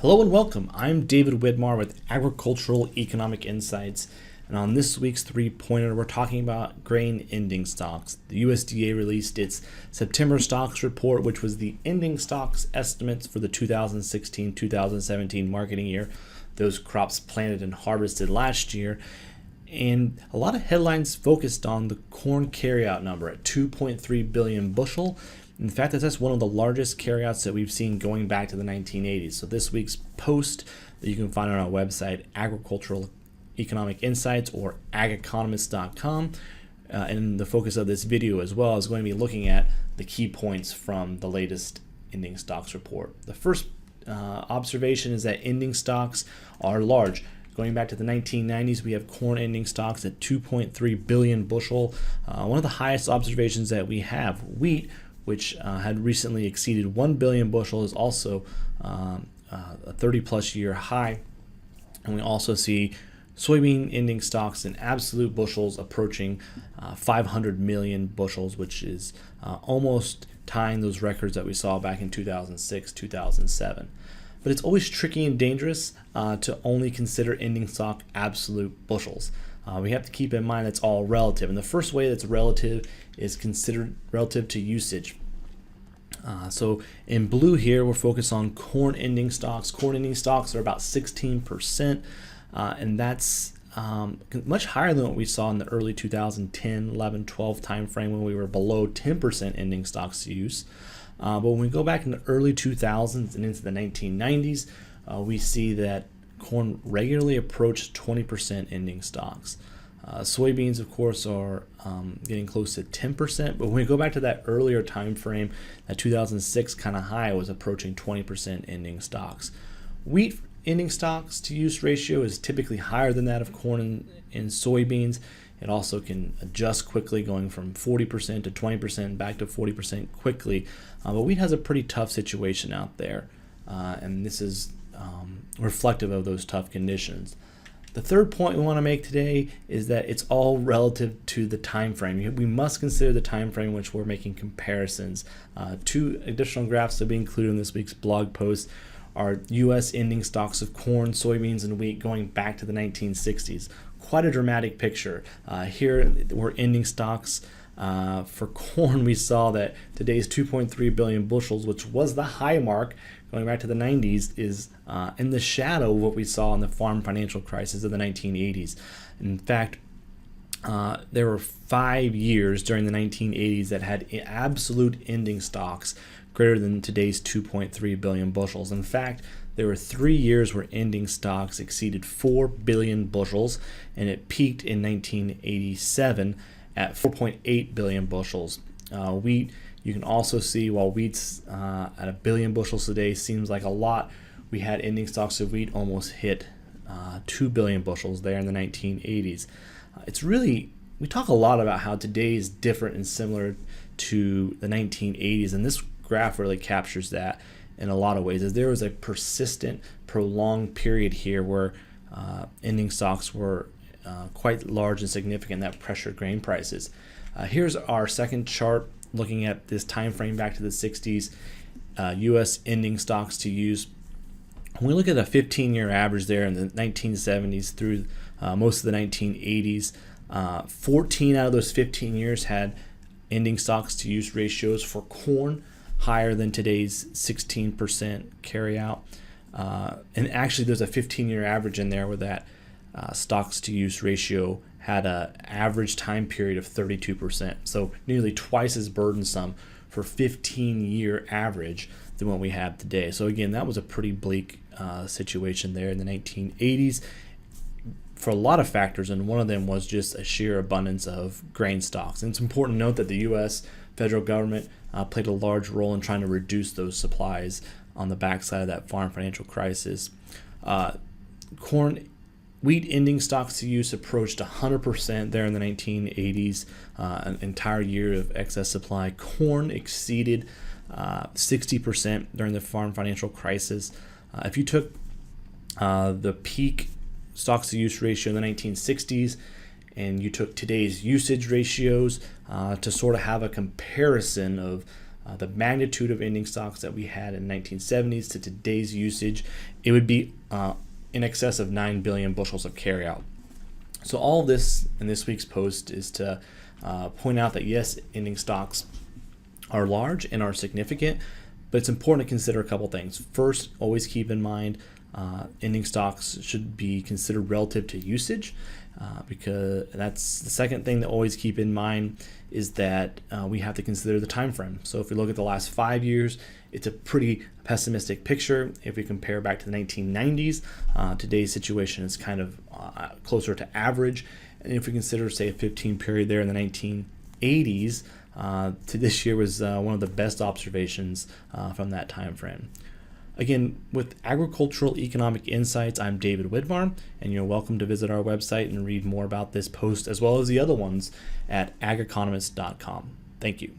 Hello and welcome. I'm David Widmar with Agricultural Economic Insights, and on this week's three-pointer, we're talking about grain ending stocks. The USDA released its September stocks report, which was the ending stocks estimates for the 2016-2017 marketing year, those crops planted and harvested last year. And a lot of headlines focused on the corn carryout number at 2.3 billion bushel. In fact, that's one of the largest carryouts that we've seen going back to the 1980s. So this week's post that you can find on our website, Agricultural Economic Insights or ageconomist.com. And the focus of this video as well is going to be looking at the key points from the latest ending stocks report. The first observation is that ending stocks are large. Going back to the 1990s, we have corn ending stocks at 2.3 billion bushel. One of the highest observations that we have. Wheat, which had recently exceeded 1 billion bushel, is also a 30-plus year high. And we also see soybean ending stocks in absolute bushels approaching 500 million bushels, which is almost tying those records that we saw back in 2006, 2007. But it's always tricky and dangerous to only consider ending stock absolute bushels. We have to keep in mind that's all relative. And the first way that's relative is considered relative to usage. So in blue here, we're focused on corn ending stocks. Corn ending stocks are about 16%, and that's much higher than what we saw in the early 2010, 11, 12 timeframe when we were below 10% ending stocks to use. But when we go back in the early 2000s and into the 1990s, we see that corn regularly approached 20% ending stocks. Soybeans, of course, are getting close to 10%, but when we go back to that earlier time frame, that 2006 kind of high was approaching 20% ending stocks. Wheat ending stocks to use ratio is typically higher than that of corn and soybeans. It also can adjust quickly, going from 40% to 20% back to 40% quickly. But wheat has a pretty tough situation out there, and this is reflective of those tough conditions. The third point we want to make today is that it's all relative to the time frame. We must consider the time frame in which we're making comparisons. Two additional graphs to be included in this week's blog post are U.S. ending stocks of corn, soybeans, and wheat going back to the 1960s. Quite a dramatic picture. Here we're ending stocks. For corn, we saw that today's 2.3 billion bushels, which was the high mark going back to the 90s, is in the shadow of what we saw in the farm financial crisis of the 1980s. In fact, there were 5 years during the 1980s that had absolute ending stocks greater than today's 2.3 billion bushels. In fact, there were 3 years where ending stocks exceeded 4 billion bushels, and it peaked in 1987 at 4.8 billion bushels. Wheat, you can also see, while wheat's at 1 billion bushels today seems like a lot, we had ending stocks of wheat almost hit 2 billion bushels there in the 1980s. It's really, we talk a lot about how today is different and similar to the 1980s, and this graph really captures that in a lot of ways, as there was a persistent, prolonged period here where ending stocks were quite large and significant that pressured grain prices. Here's our second chart looking at this time frame back to the 60s, U.S. ending stocks to use. When we look at a 15-year average there in the 1970s through most of the 1980s, 14 out of those 15 years had ending stocks to use ratios for corn higher than today's 16% carryout. And actually there's a 15-year average in there where that stocks to use ratio had an average time period of 32%, so nearly twice as burdensome for 15-year average than what we have today. So again, that was a pretty bleak situation there in the 1980s for a lot of factors, and one of them was just a sheer abundance of grain stocks. And it's important to note that the U.S. federal government played a large role in trying to reduce those supplies on the backside of that farm financial crisis. Wheat ending stocks to use approached 100% there in the 1980s, an entire year of excess supply. Corn exceeded 60% during the farm financial crisis. If you took the peak stocks to use ratio in the 1960s and you took today's usage ratios to sort of have a comparison of the magnitude of ending stocks that we had in 1970s to today's usage, it would be in excess of 9 billion bushels of carryout. So all of this in this week's post is to point out that yes, ending stocks are large and are significant, but it's important to consider a couple things. First, always keep in mind ending stocks should be considered relative to usage, because that's the second thing to always keep in mind is that we have to consider the time frame. So if we look at the last 5 years, it's a pretty pessimistic picture. If we compare back to the 1990s, today's situation is kind of closer to average. And if we consider, say, a 15 period there in the 1980s, to this year was one of the best observations from that time frame. Again, with Agricultural Economic Insights, I'm David Widmar, and you're welcome to visit our website and read more about this post as well as the other ones at ageconomist.com. Thank you.